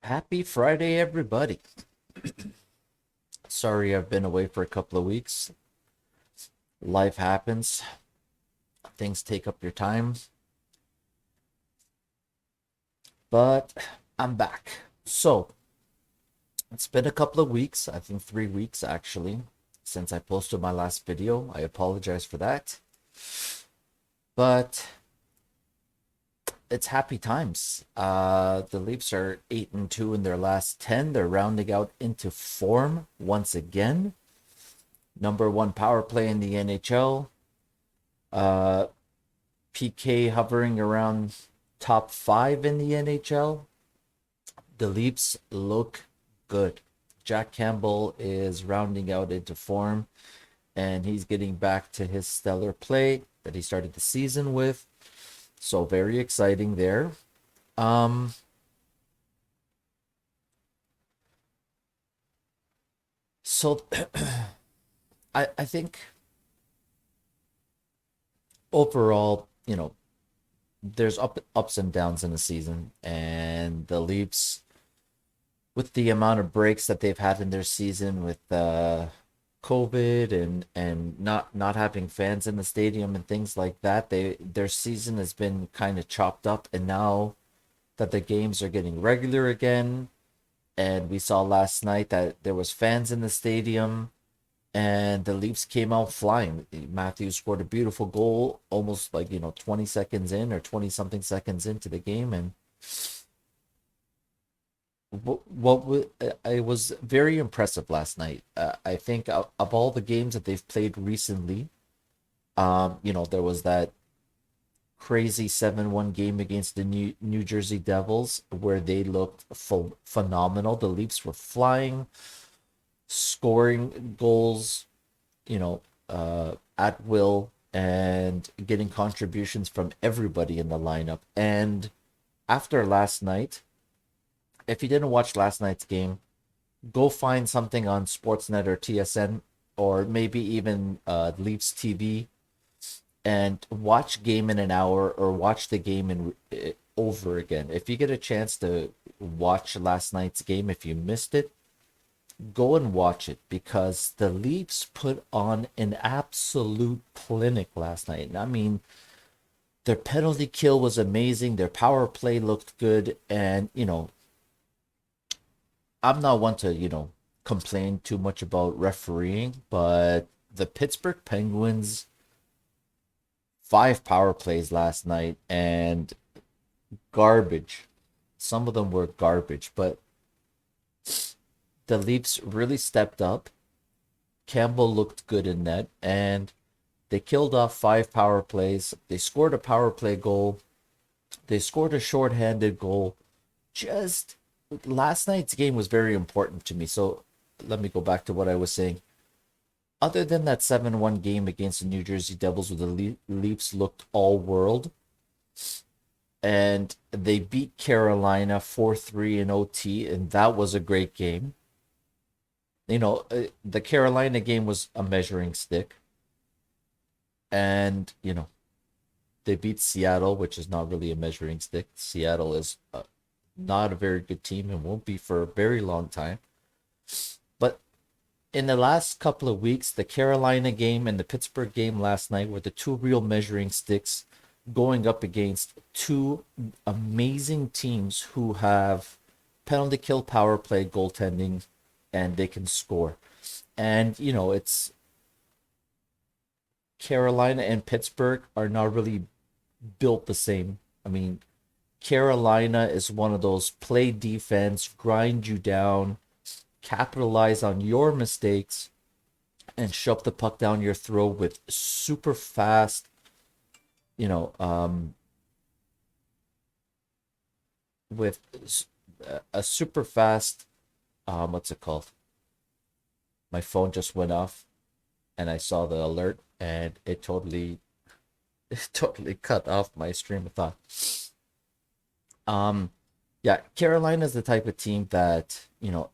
Happy Friday, everybody. Sorry I've been away for a couple of weeks. Life happens, things take up your time, but I'm back. So, it's been a couple of weeks, I think 3 weeks actually, since I posted my last video. I apologize for that. But it's happy times. The Leafs are 8-2 in their last 10. They're rounding out into form once again. Number one power play in the NHL. Uh, PK hovering around top five in the NHL. The Leafs look good. Jack Campbell is rounding out into form, and he's getting back to his stellar play that he started the season with. So very exciting there. Um, so I think overall, there's ups and downs in the season, and the Leafs, with the amount of breaks that they've had in their season with COVID and not having fans in the stadium and things like that, their season has been kind of chopped up. And now that the games are getting regular again, and we saw last night that there was fans in the stadium, and the Leafs came out flying. Matthews scored a beautiful goal, almost like 20 seconds in or 20 something seconds into the game, and it was very impressive last night. I think of all the games that they've played recently, there was that crazy 7-1 game against the New Jersey Devils where they looked phenomenal. The Leafs were flying, scoring goals, at will, and getting contributions from everybody in the lineup. And after last night, if you didn't watch last night's game, go find something on Sportsnet or TSN, or maybe even Leafs TV, and watch game in an hour, or watch the game over again. If you get a chance to watch last night's game, if you missed it, go and watch it, because the Leafs put on an absolute clinic last night. I mean, their penalty kill was amazing. Their power play looked good, and I'm not one to, complain too much about refereeing, but the Pittsburgh Penguins, five power plays last night, and garbage. Some of them were garbage, but the Leafs really stepped up. Campbell looked good in net, and they killed off five power plays. They scored a power play goal. They scored a shorthanded goal. Just last night's game was very important to me. So let me go back to what I was saying. Other than that 7-1 game against the New Jersey Devils, where the Leafs looked all world, and they beat Carolina 4-3 in OT, and that was a great game. The Carolina game was a measuring stick, and they beat Seattle, which is not really a measuring stick. Seattle is not a very good team and won't be for a very long time. But in the last couple of weeks, the Carolina game and the Pittsburgh game last night were the two real measuring sticks, going up against two amazing teams who have penalty kill, power play, goaltending, and they can score. And it's Carolina and Pittsburgh are not really built the same. I mean, Carolina is one of those play defense, grind you down, capitalize on your mistakes, and shove the puck down your throat with super fast, you know, um, with a super fast, what's it called? My phone just went off, and I saw the alert, and it totally, it totally cut off my stream of thought. Um, yeah, Carolina's the type of team that,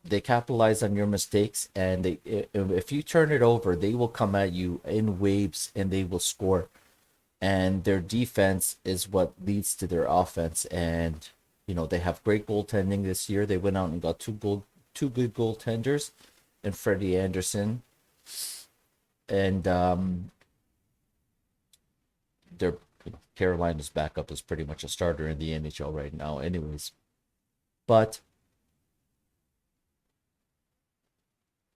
they capitalize on your mistakes, and if you turn it over, they will come at you in waves and they will score. And their defense is what leads to their offense. And, They have great goaltending this year. They went out and got two good goaltenders, and Freddie Anderson, and their Carolina's backup is pretty much a starter in the NHL right now, anyways. But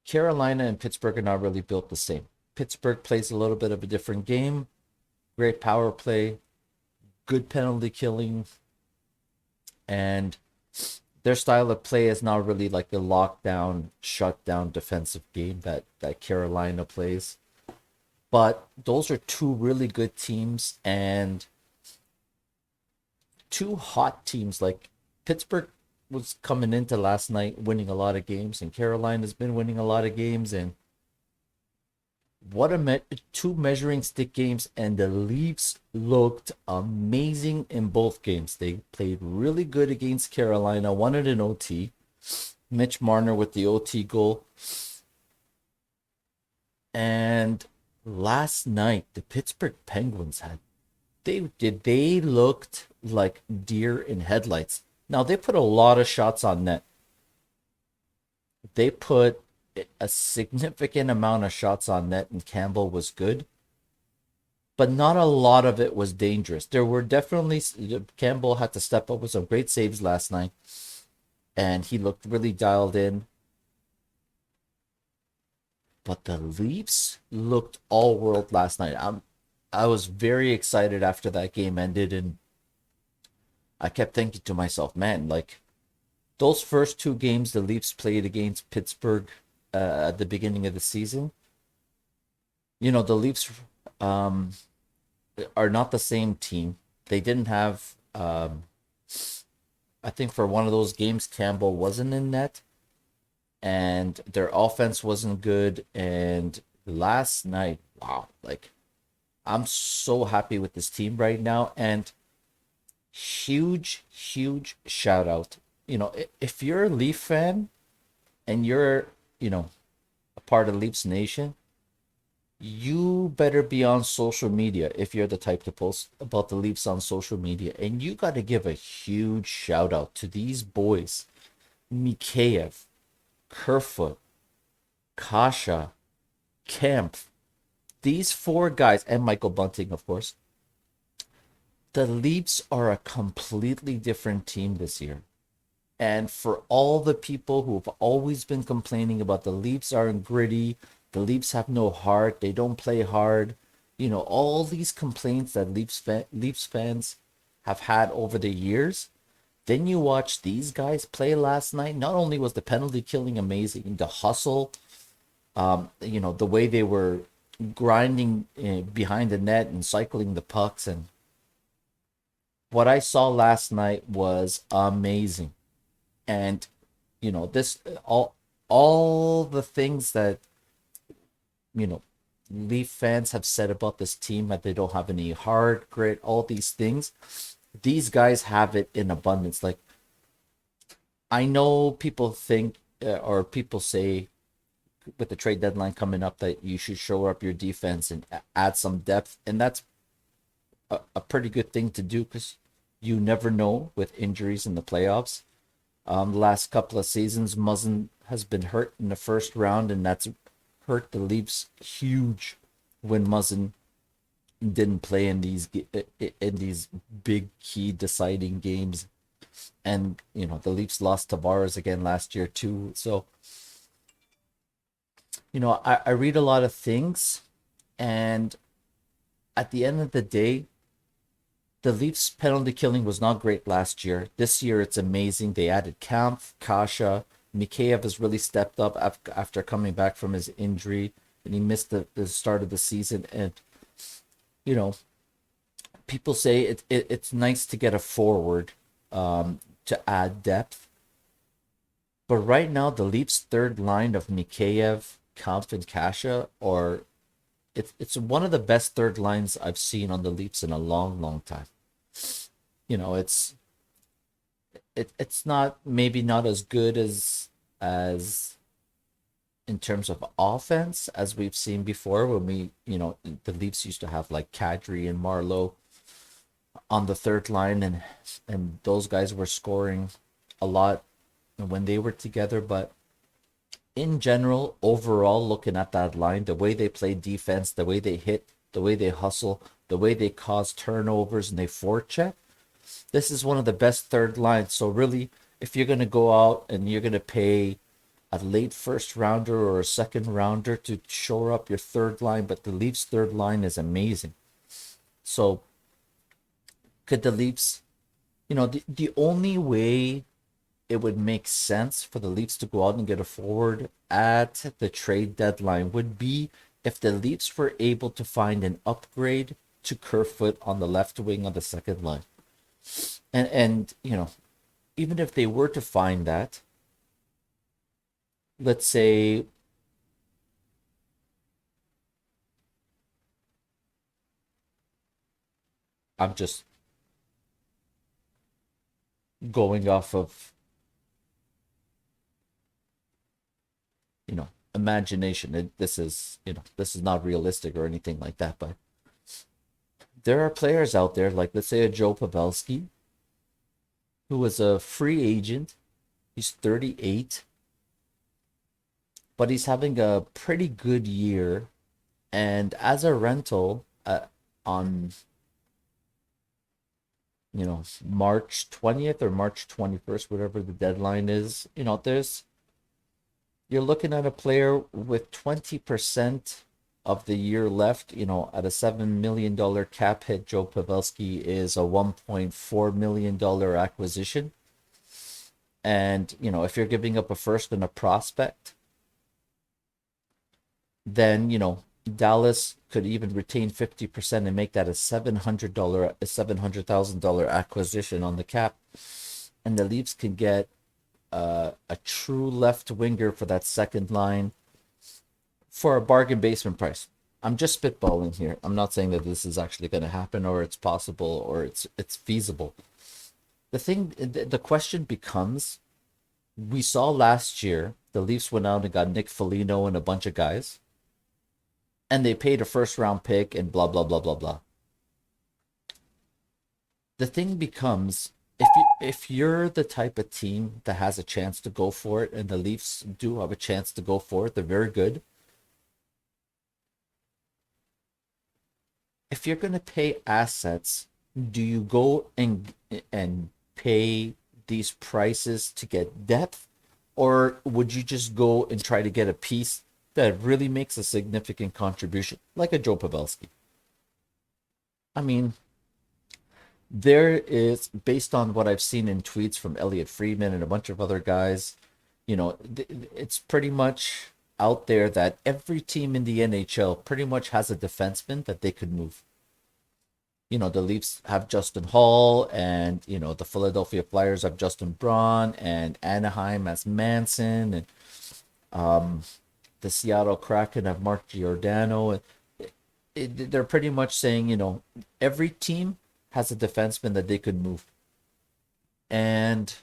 Carolina and Pittsburgh are not really built the same. Pittsburgh plays a little bit of a different game. Great power play, good penalty killing, and their style of play is not really like the lockdown, shutdown defensive game that Carolina plays. But those are two really good teams and two hot teams. Like Pittsburgh was coming into last night winning a lot of games, and Carolina's been winning a lot of games. And what two measuring stick games, and the Leafs looked amazing in both games. They played really good against Carolina, won it in OT. Mitch Marner with the OT goal. And last night, the Pittsburgh Penguins they looked like deer in headlights. Now they put a lot of shots on net. They put a significant amount of shots on net, and Campbell was good, but not a lot of it was dangerous. There were definitely Campbell had to step up with some great saves last night, and he looked really dialed in. But the Leafs looked all world last night. I was very excited after that game ended, and I kept thinking to myself, man, like those first two games the Leafs played against Pittsburgh at the beginning of the season, the Leafs um, are not the same team. They didn't have, I think for one of those games, Campbell wasn't in net, and their offense wasn't good. And last night, wow, like I'm so happy with this team right now. And huge, huge shout out. If you're a Leaf fan and you're, a part of Leafs Nation, you better be on social media if you're the type to post about the Leafs on social media. And you got to give a huge shout out to these boys, Mikheyev, Kerfoot, Kasha, Kemp, these four guys, and Michael Bunting, of course. The Leafs are a completely different team this year. And for all the people who have always been complaining about the Leafs aren't gritty, the Leafs have no heart, they don't play hard, all these complaints that Leafs fans have had over the years, then you watch these guys play last night. Not only was the penalty killing amazing, the hustle, the way they were grinding behind the net and cycling the pucks, and what I saw last night was amazing. And this all the things that Leaf fans have said about this team, that they don't have any heart, grit, all these things, these guys have it in abundance. Like, I know people think or people say with the trade deadline coming up that you should shore up your defense and add some depth, and that's a pretty good thing to do, because you never know with injuries in the playoffs. The last couple of seasons, Muzzin has been hurt in the first round, and that's hurt the Leafs huge when Muzzin didn't play in these big key deciding games. And the Leafs lost Tavares again last year too. So I read a lot of things, and at the end of the day, the Leafs penalty killing was not great last year. This year it's amazing. They added Kampf, Kasha. Mikheyev has really stepped up after coming back from his injury, and he missed the start of the season. And people say it's nice to get a forward to add depth. But right now, the Leafs' third line of Mikheyev, Kampf, and Kasha it's one of the best third lines I've seen on the Leafs in a long, long time. It's not, maybe not as good as in terms of offense as we've seen before, when the Leafs used to have like Kadri and Marlowe. on the third line, and those guys were scoring a lot when they were together. But in general, overall, looking at that line, the way they play defense, the way they hit, the way they hustle, the way they cause turnovers and they forecheck, this is one of the best third lines. So really, if you're going to go out and you're going to pay a late first rounder or a second rounder to shore up your third line, but the Leafs third line is amazing. So could the Leafs, the only way it would make sense for the Leafs to go out and get a forward at the trade deadline would be if the Leafs were able to find an upgrade to Kerfoot on the left wing on the second line. And even if they were to find that, let's say I'm just going off of, imagination. This is not realistic or anything like that, but there are players out there, like let's say a Joe Pavelski, who was a free agent. He's 38, but he's having a pretty good year. And as a rental, on March 20th or March 21st, whatever the deadline is, you're looking at a player with 20% of the year left. At a $7 million cap hit, Joe Pavelski is a $1.4 million acquisition. And, if you're giving up a first and a prospect, then, Dallas could even retain 50% and make that a $700,000 acquisition on the cap. And the Leafs can get a true left winger for that second line for a bargain basement price. I'm just spitballing here. I'm not saying that this is actually going to happen or it's possible or it's feasible. The question becomes, we saw last year the Leafs went out and got Nick Foligno and a bunch of guys, and they paid a first round pick and blah blah blah blah blah. The thing becomes, if you're the type of team that has a chance to go for it, and the Leafs do have a chance to go for it, they're very good. If you're going to pay assets, do you go and pay these prices to get depth, or would you just go and try to get a piece that really makes a significant contribution, like a Joe Pavelski? I mean, there is, based on what I've seen in tweets from Elliot Friedman and a bunch of other guys, it's pretty much out there that every team in the NHL pretty much has a defenseman that they could move. The Leafs have Justin Hall, and the Philadelphia Flyers have Justin Braun, and Anaheim has Manson, and the Seattle Kraken have Mark Giordano. They're pretty much saying, every team has a defenseman that they could move. And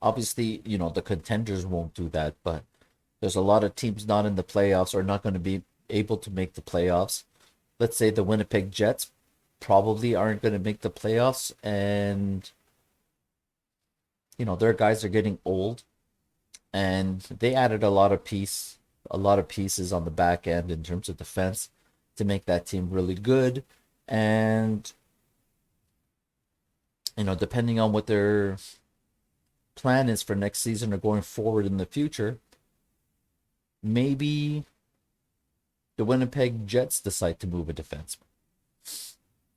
obviously, the contenders won't do that, but there's a lot of teams not in the playoffs or not going to be able to make the playoffs. Let's say the Winnipeg Jets probably aren't going to make the playoffs, and their guys are getting old, and they added a lot of pieces on the back end in terms of defense to make that team really good. And depending on what their plan is for next season or going forward in the future, maybe the Winnipeg Jets decide to move a defenseman.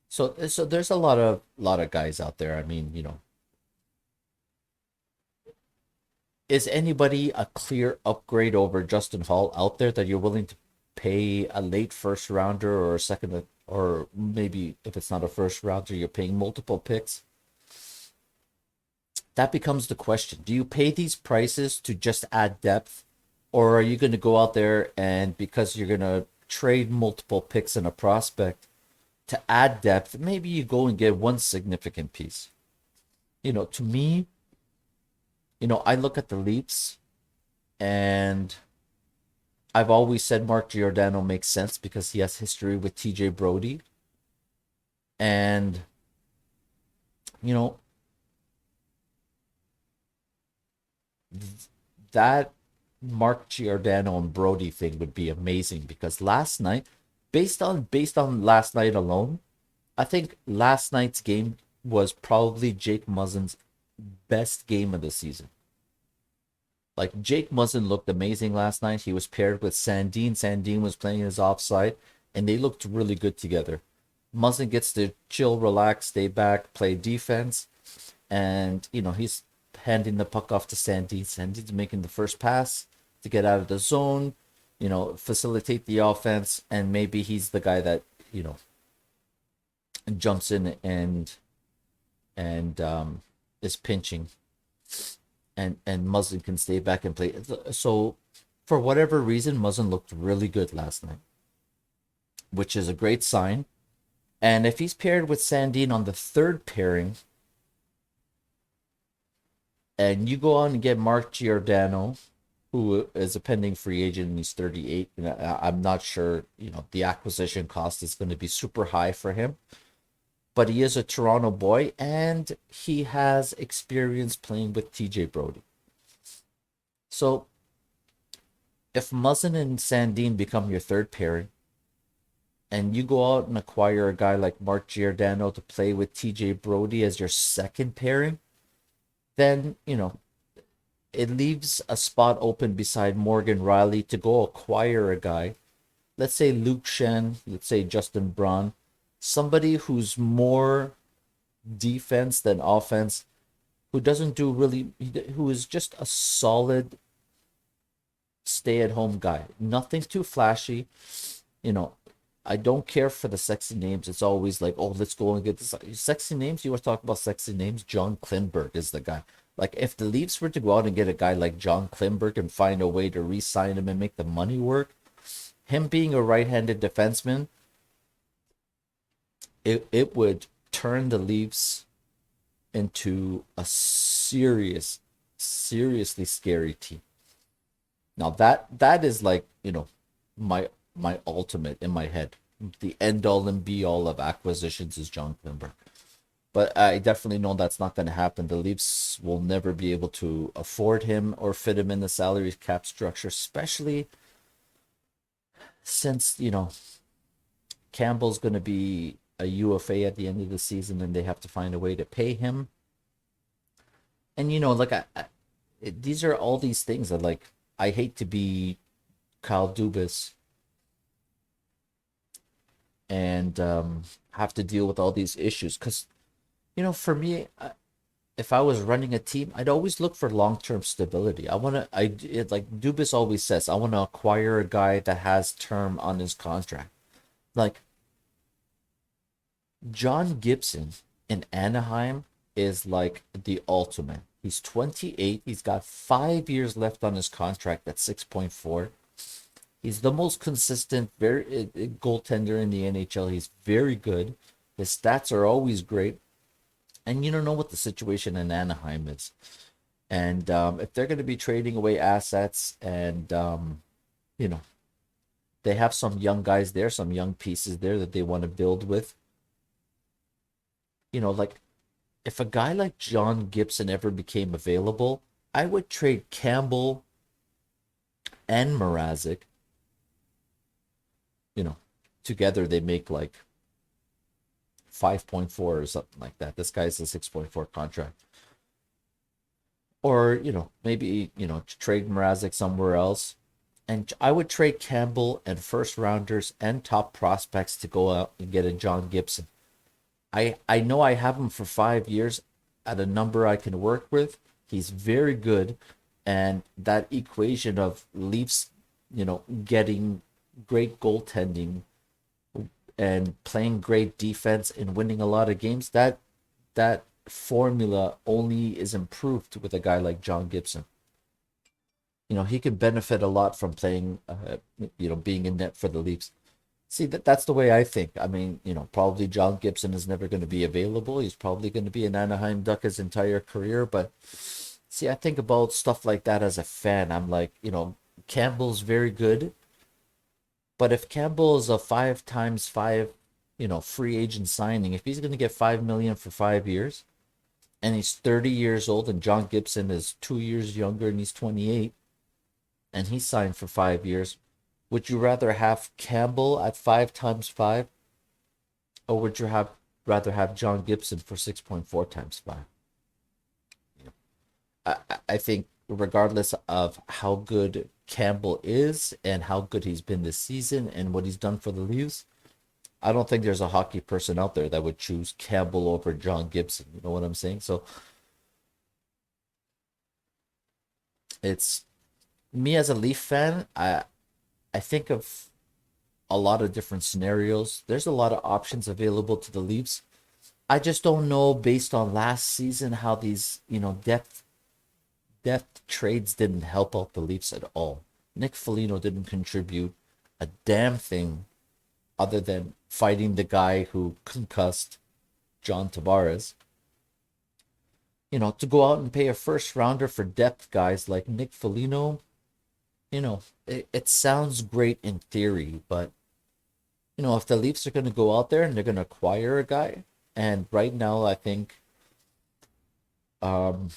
So there's a lot of guys out there. I mean, is anybody a clear upgrade over Justin Hall out there that you're willing to pay a late first rounder or a second, or maybe if it's not a first rounder, you're paying multiple picks? That becomes the question. Do you pay these prices to just add depth, or are you going to go out there and, because you're going to trade multiple picks and a prospect to add depth, maybe you go and get one significant piece? To me, I look at the Leafs, and I've always said Mark Giordano makes sense because he has history with TJ Brody. And You know, that Mark Giordano and Brody thing would be amazing because last night, based on last night alone, I think last night's game was probably Jake Muzzin's best game of the season. Like Jake Muzzin looked amazing last night. He was paired with Sandine. Sandine was playing his offside, and they looked really good together. Muzzin gets to chill, relax, stay back, play defense, and he's handing the puck off to Sandine. Sandine's making the first pass to get out of the zone, facilitate the offense, and maybe he's the guy that jumps in and is pinching, and Muzzin can stay back and play. So for whatever reason, Muzzin looked really good last night, which is a great sign. And if he's paired with Sandine on the third pairing, and you go on and get Mark Giordano, who is a pending free agent and he's 38, and I'm not sure, the acquisition cost is going to be super high for him. But he is a Toronto boy, and he has experience playing with TJ Brody. So if Muzzin and Sandine become your third pairing, and you go out and acquire a guy like Mark Giordano to play with TJ Brody as your second pairing, then, it leaves a spot open beside Morgan Riley to go acquire a guy. Let's say Luke Shen, let's say Justin Braun, somebody who's more defense than offense, who doesn't do really, who is just a solid stay-at-home guy. Nothing too flashy. I don't care for the sexy names. It's always like, oh, let's go and get this sexy names. You want to talk about sexy names? John Klingberg is the guy. Like, if the Leafs were to go out and get a guy like John Klingberg and find a way to re-sign him and make the money work, him being a right-handed defenseman, it would turn the Leafs into a seriously scary team. Now that is like, my ultimate in my head. The end all and be all of acquisitions is John Klingberg. But I definitely know that's not going to happen. The Leafs will never be able to afford him or fit him in the salary cap structure, especially since, Campbell's going to be a UFA at the end of the season and they have to find a way to pay him. And, like, these are all these things that, like, I hate to be Kyle Dubas and have to deal with all these issues because for me, if I was running a team, I'd always look for long-term stability. Like Dubas always says, I want to acquire a guy that has term on his contract. Like John Gibson in Anaheim is like the ultimate. He's 28. He's got 5 years left on his contract at 6.4. He's the most consistent, very goaltender in the NHL. He's very good. His stats are always great. And you don't know what the situation in Anaheim is. And if they're going to be trading away assets and, they have some young guys there, some young pieces there that they want to build with. Like if a guy like John Gibson ever became available, I would trade Campbell and Mrazek. Together they make like 5.4 or something like that. This guy's a 6.4 contract. Or, maybe, trade Mrazek somewhere else. And I would trade Campbell and first rounders and top prospects to go out and get a John Gibson. I know I have him for 5 years at a number I can work with. He's very good. And that equation of Leafs, getting great goaltending and playing great defense and winning a lot of games, that formula only is improved with a guy like John Gibson. He could benefit a lot from playing, being in net for the Leafs. See, that's the way I think. I mean, probably John Gibson is never going to be available. He's probably going to be an Anaheim Duck his entire career. But see, I think about stuff like that as a fan. I'm like, Campbell's very good. But if Campbell is a 5 times 5, free agent signing, if he's going to get $5 million for 5 years, and he's 30 years old, and John Gibson is 2 years younger, and he's 28, and he's signed for 5 years. Would you rather have Campbell at 5 times 5, or would you have rather have John Gibson for 6.4 times 5? I think regardless of how good Campbell is and how good he's been this season and what he's done for the Leafs, I don't think there's a hockey person out there that would choose Campbell over John Gibson. You know what I'm saying? So it's me as a Leaf fan. I think of a lot of different scenarios. There's a lot of options available to the Leafs. I just don't know based on last season how these depth trades didn't help out the Leafs at all. Nick Foligno didn't contribute a damn thing other than fighting the guy who concussed John Tavares. To go out and pay a first rounder for depth guys like Nick Foligno, it sounds great in theory, but if the Leafs are going to go out there and they're going to acquire a guy, and right now I think um,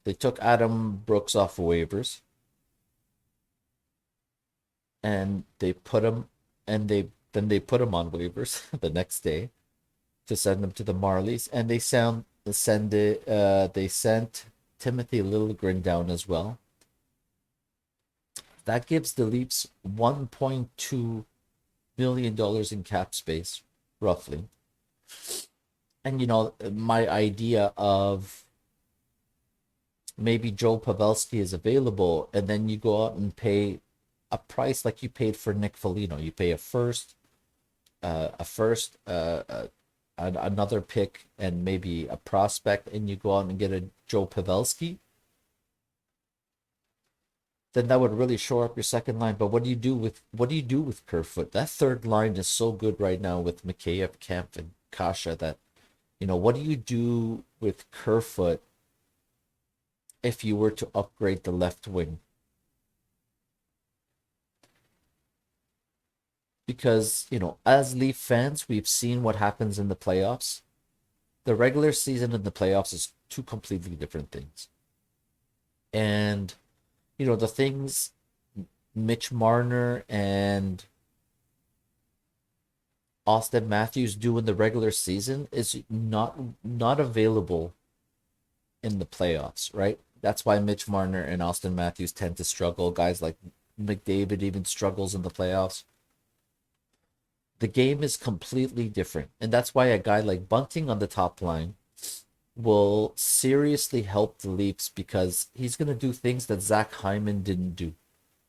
they took Adam Brooks off waivers, and they put him, and they put him on waivers the next day to send him to the Marlies, and they sent Timothy Liljegren down as well. That gives the Leafs $1.2 million in cap space, roughly. And my idea of maybe Joe Pavelski is available, and then you go out and pay a price like you paid for Nick Foligno. You pay a first, another pick, and maybe a prospect, and you go out and get a Joe Pavelski. Then that would really shore up your second line. But what do you do with Kerfoot? That third line is so good right now with Mikheyev, Kemp, and Kasha that what do you do with Kerfoot if you were to upgrade the left wing? Because, as Leaf fans, we've seen what happens in the playoffs. The regular season and the playoffs is two completely different things. And, the things Mitch Marner and Austin Matthews do in the regular season is not available in the playoffs, right? That's why Mitch Marner and Austin Matthews tend to struggle. Guys like McDavid even struggles in the playoffs. The game is completely different. And that's why a guy like Bunting on the top line will seriously help the Leafs, because he's going to do things that Zach Hyman didn't do.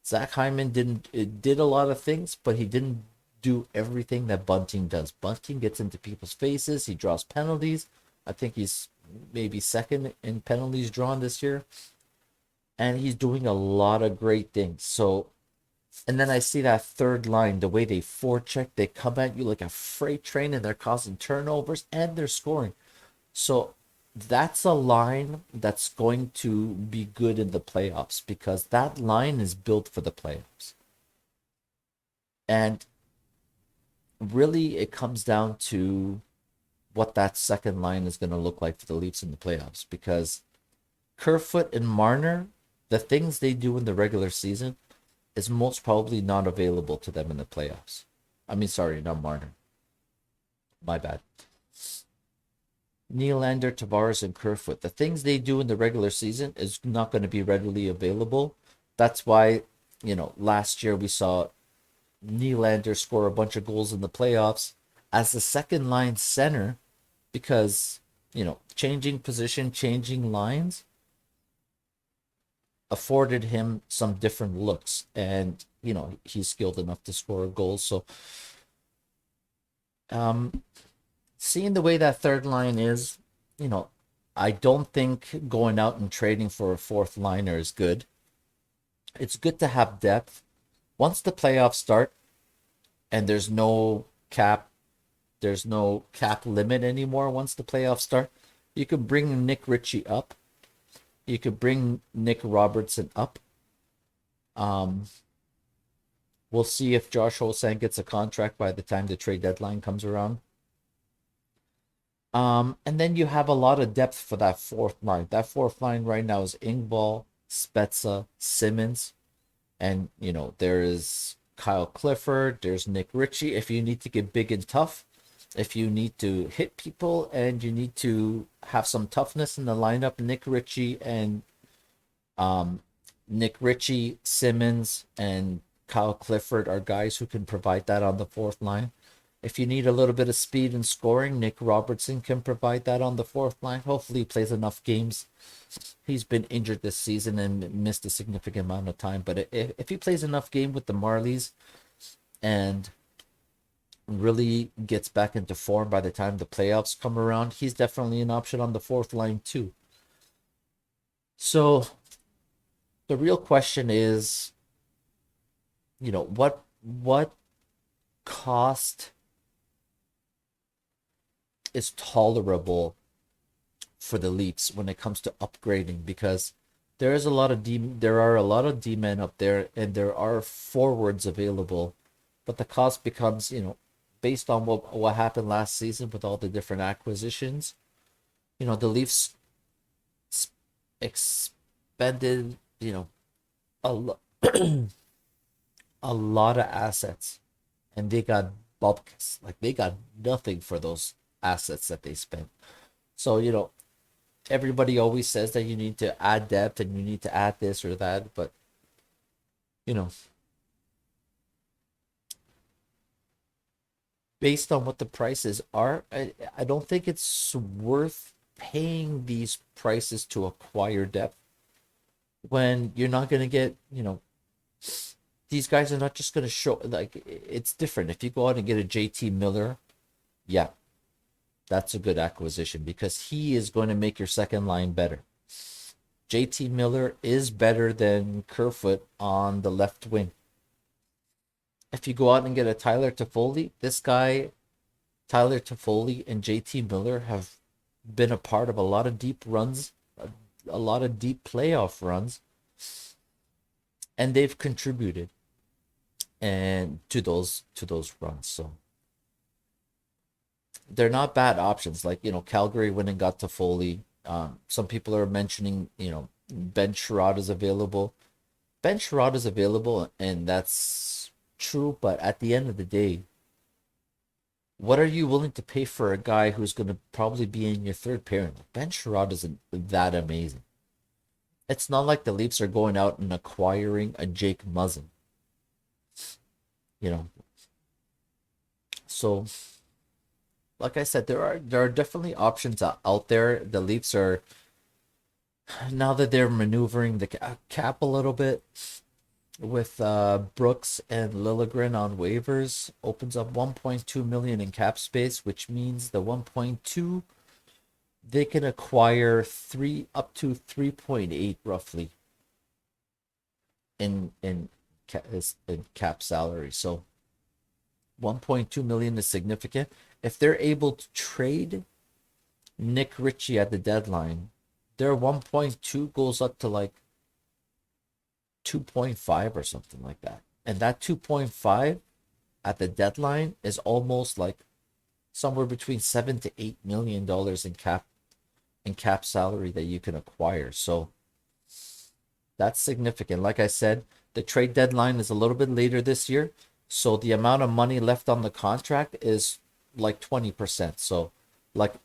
Zach Hyman did a lot of things, but he didn't do everything that Bunting does. Bunting gets into people's faces. He draws penalties. I think he's maybe second in penalties drawn this year. And he's doing a lot of great things. So, and then I see that third line, the way they forecheck, they come at you like a freight train, and they're causing turnovers and they're scoring. So that's a line that's going to be good in the playoffs, because that line is built for the playoffs. And really, it comes down to what that second line is going to look like for the Leafs in the playoffs, because Kerfoot and Marner, the things they do in the regular season is most probably not available to them in the playoffs. I mean, sorry, not Marner. My bad. Nylander, Tavares, and Kerfoot. The things they do in the regular season is not going to be readily available. That's why, last year we saw Nylander score a bunch of goals in the playoffs as the second line center, because, changing position, changing lines afforded him some different looks, and, he's skilled enough to score goals. So, seeing the way that third line is, I don't think going out and trading for a fourth liner is good. It's good to have depth. Once the playoffs start and there's no cap limit anymore, once the playoffs start, you can bring Nick Ritchie up. You could bring Nick Robertson up. We'll see if Josh Ho-Sang gets a contract by the time the trade deadline comes around. And then you have a lot of depth for that fourth line. That fourth line right now is Ingval, Spezza, Simmons, and there is Kyle Clifford. There's Nick Ritchie. If you need to get big and tough, if you need to hit people and you need to have some toughness in the lineup, um, Nick Ritchie, Simmons, and Kyle Clifford are guys who can provide that on the fourth line. If you need a little bit of speed and scoring, Nick Robertson can provide that on the fourth line. Hopefully, he plays enough games. He's been injured this season and missed a significant amount of time. But if he plays enough game with the Marlies and really gets back into form by the time the playoffs come around, he's definitely an option on the fourth line too. So the real question is, what cost is tolerable for the Leafs when it comes to upgrading? Because there are a lot of D men up there and there are forwards available, but the cost becomes, based on what happened last season with all the different acquisitions. The Leafs expended, a lo- a lot of assets and they got bupkis. Like they got nothing for those assets that they spent. So, everybody always says that you need to add depth and you need to add this or that, but you know, based on what the prices are, I don't think it's worth paying these prices to acquire depth when you're not going to get, these guys are not just going to show. Like, it's different. If you go out and get a JT Miller, yeah, that's a good acquisition because he is going to make your second line better. JT Miller is better than Kerfoot on the left wing. If you go out and get a Tyler Toffoli, this guy, Tyler Toffoli and JT Miller have been a part of a lot of deep runs, a lot of deep playoff runs, and they've contributed and to those runs. So they're not bad options. Like, Calgary went and got Toffoli. Some people are mentioning, Ben Sherrod is available. Ben Sherrod is available, and that's true. But at the end of the day, what are you willing to pay for a guy who's going to probably be in your third pairing? Ben Sherrod isn't that amazing. It's not like the Leafs are going out and acquiring a Jake Muzzin, you know. So, like I said, there are definitely options out there. The Leafs are, now that they're maneuvering the cap a little bit with Brooks and Liljegren on waivers, opens up 1.2 million in cap space, which means the 1.2 they can acquire three up to 3.8 roughly in in cap salary. So 1.2 million is significant. If they're able to trade Nick Ritchie at the deadline, their 1.2 goes up to like 2.5 or something like that. And that 2.5 at the deadline is almost like somewhere between $7 to $8 million in cap salary that you can acquire. So that's significant. Like I said, the trade deadline is a little bit later this year. So the amount of money left on the contract is like 20%. So, like,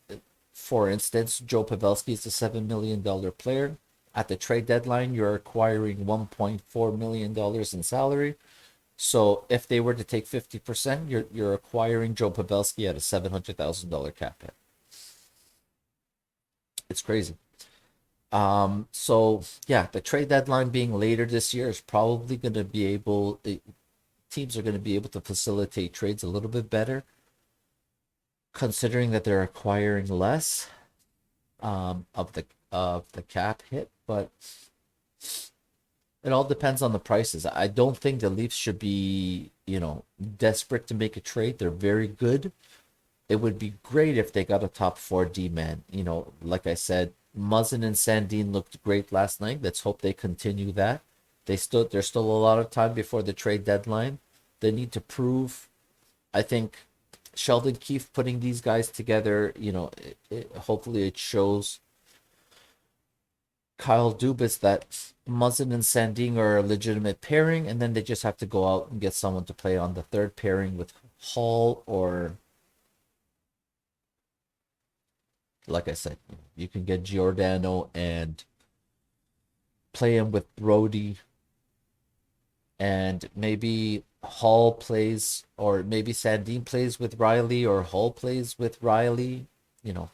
for instance, Joe Pavelski is a $7 million player. At the trade deadline, you're acquiring $1.4 million in salary. So if they were to take 50%, you're acquiring Joe Pavelski at a $700,000 cap hit. It's crazy. So yeah, the trade deadline being later this year is probably going to be teams are going to be able to facilitate trades a little bit better, considering that they're acquiring less of the cap hit. But it all depends on the prices. I don't think the Leafs should be, desperate to make a trade. They're very good. It would be great if they got a top four D man. Like I said, Muzzin and Sandin looked great last night. Let's hope they continue that. There's still a lot of time before the trade deadline. They need to prove, I think, Sheldon Keefe putting these guys together, hopefully it shows Kyle Dubas that Muzzin and Sanding are a legitimate pairing, and then they just have to go out and get someone to play on the third pairing with Hall, or like I said, you can get Giordano and play him with Brody, and maybe Hall plays, or maybe Sandin plays with Riley, or Hall plays with Riley. You know,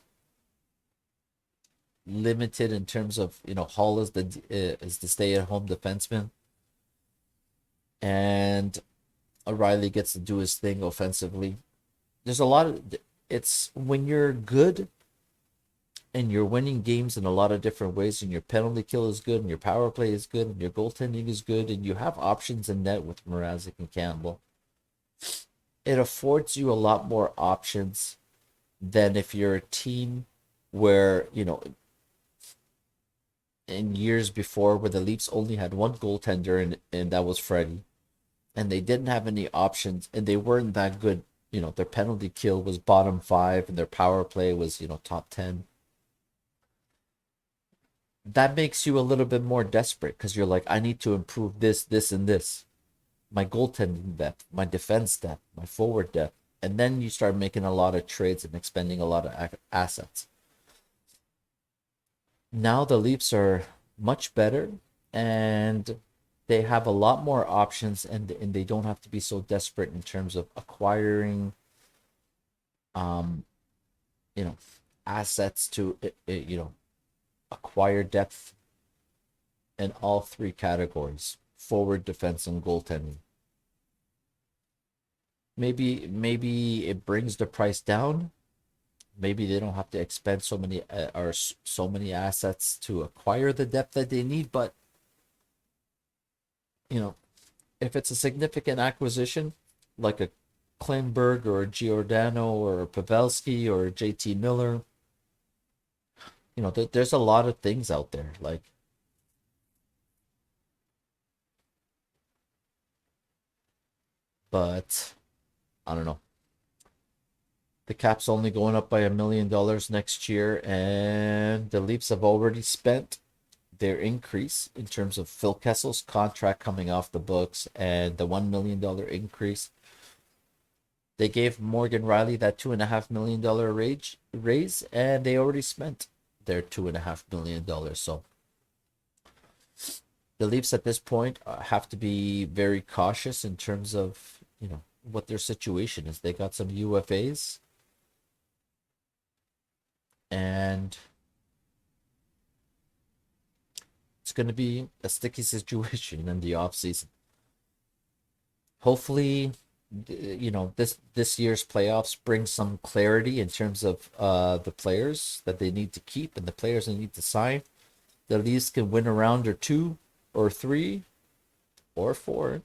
limited in terms of Hall is the stay-at-home defenseman, and O'Reilly gets to do his thing offensively. There's a lot of it's when you're good and you're winning games in a lot of different ways, and your penalty kill is good, and your power play is good, and your goaltending is good, and you have options in net with Mrazek and Campbell. It affords you a lot more options than if you're a team where, in years before, where the Leafs only had one goaltender, and that was Freddie, and they didn't have any options, and they weren't that good. Their penalty kill was bottom 5, and their power play was, top 10. That makes you a little bit more desperate because you're like, I need to improve this, this, and this. My goaltending depth, my defense depth, my forward depth. And then you start making a lot of trades and expending a lot of assets. Now the Leafs are much better, and they have a lot more options, and they don't have to be so desperate in terms of acquiring um assets to acquire depth in all three categories: forward, defense, and goaltending. Maybe it brings the price down. Maybe they don't have to expend so many assets to acquire the depth that they need. But you know, if it's a significant acquisition, like a Klingberg or a Giordano or a Pavelski or a JT Miller, there's a lot of things out there. But I don't know. The cap's only going up by $1 million next year, and the Leafs have already spent their increase in terms of Phil Kessel's contract coming off the books and the $1 million increase. They gave Morgan Riley that $2.5 million raise, and they already spent their $2.5 million. So the Leafs at this point have to be very cautious in terms of what their situation is. They got some UFAs, and it's going to be a sticky situation in the offseason. Hopefully, this year's playoffs bring some clarity in terms of the players that they need to keep and the players they need to sign. The Leafs can win a round or 2 or 3 or 4.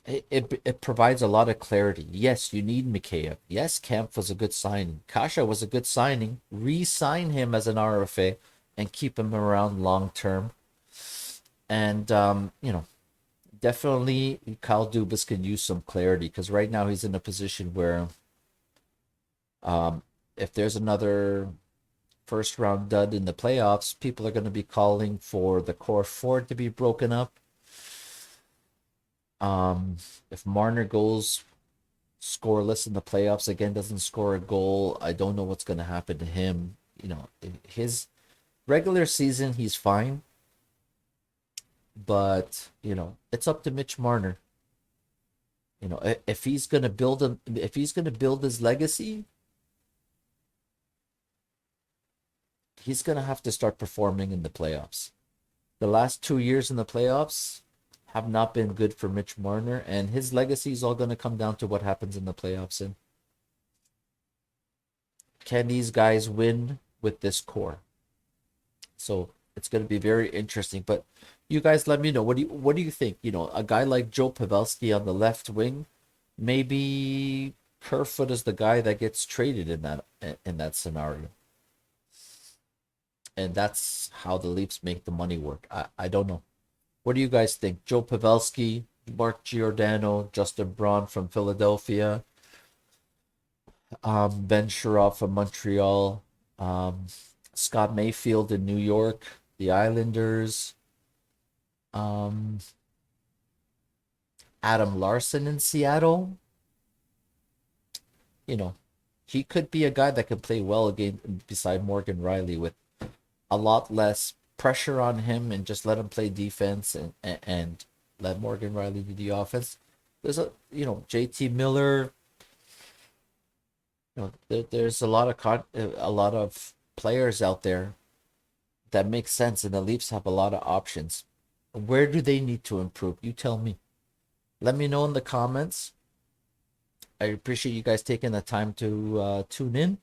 It provides a lot of clarity. Yes, you need Mikheyev. Yes, Kemp was a good signing. Kasha was a good signing. Re-sign him as an RFA and keep him around long term. And definitely Kyle Dubas can use some clarity, because right now he's in a position where if there's another first round dud in the playoffs, people are going to be calling for the core four to be broken up. If Marner goes scoreless in the playoffs again, doesn't score a goal, I don't know what's going to happen to him. His regular season, he's fine, but it's up to Mitch Marner. If he's going to build his legacy, he's going to have to start performing in the playoffs. The last 2 years in the playoffs have not been good for Mitch Marner, and his legacy is all going to come down to what happens in the playoffs. And can these guys win with this core? So it's going to be very interesting. But you guys, let me know, what do you think? A guy like Joe Pavelski on the left wing, maybe Kerfoot is the guy that gets traded in that scenario. And that's how the Leafs make the money work. I don't know. What do you guys think? Joe Pavelski, Mark Giordano, Justin Braun from Philadelphia, Ben Sherratt from Montreal, um, Scott Mayfield in New York, the Islanders, um, Adam Larson in Seattle. You know, he could be a guy that could play well again beside Morgan Riley with a lot less pressure on him and just let him play defense and let Morgan Riley do the offense. There's JT Miller. There's a lot of a lot of players out there that make sense, and the Leafs have a lot of options. Where do they need to improve? You tell me. Let me know in the comments. I appreciate you guys taking the time to tune in,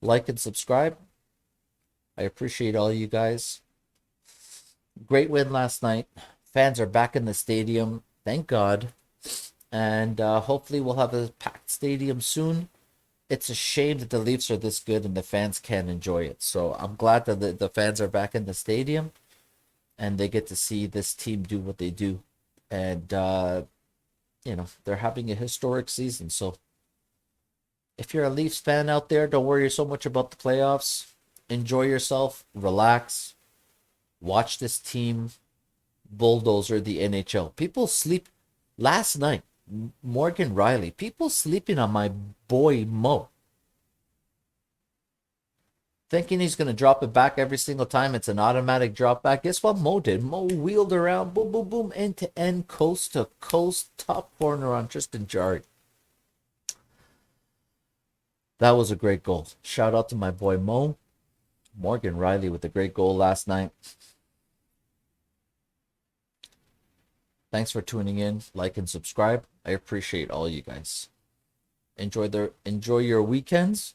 like, and subscribe. I appreciate all you guys. Great win last night. Fans are back in the stadium. Thank God. And hopefully we'll have a packed stadium soon. It's a shame that the Leafs are this good and the fans can't enjoy it. So I'm glad that the fans are back in the stadium and they get to see this team do what they do. And, they're having a historic season. So if you're a Leafs fan out there, don't worry so much about the playoffs. Enjoy yourself, relax, watch this team bulldozer the NHL. People sleep last night. Morgan Riley, people sleeping on my boy Mo, thinking he's going to drop it back every single time. It's an automatic drop back. Guess what Mo did? Mo wheeled around, boom, boom, boom, end to end, coast to coast, top corner on Tristan Jarry. That was a great goal. Shout out to my boy Mo. Morgan Riley with a great goal last night. Thanks for tuning in. Like and subscribe. I appreciate all you guys. Enjoy your weekends.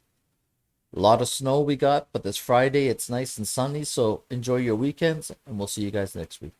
A lot of snow we got, but this Friday it's nice and sunny, so enjoy your weekends, and we'll see you guys next week.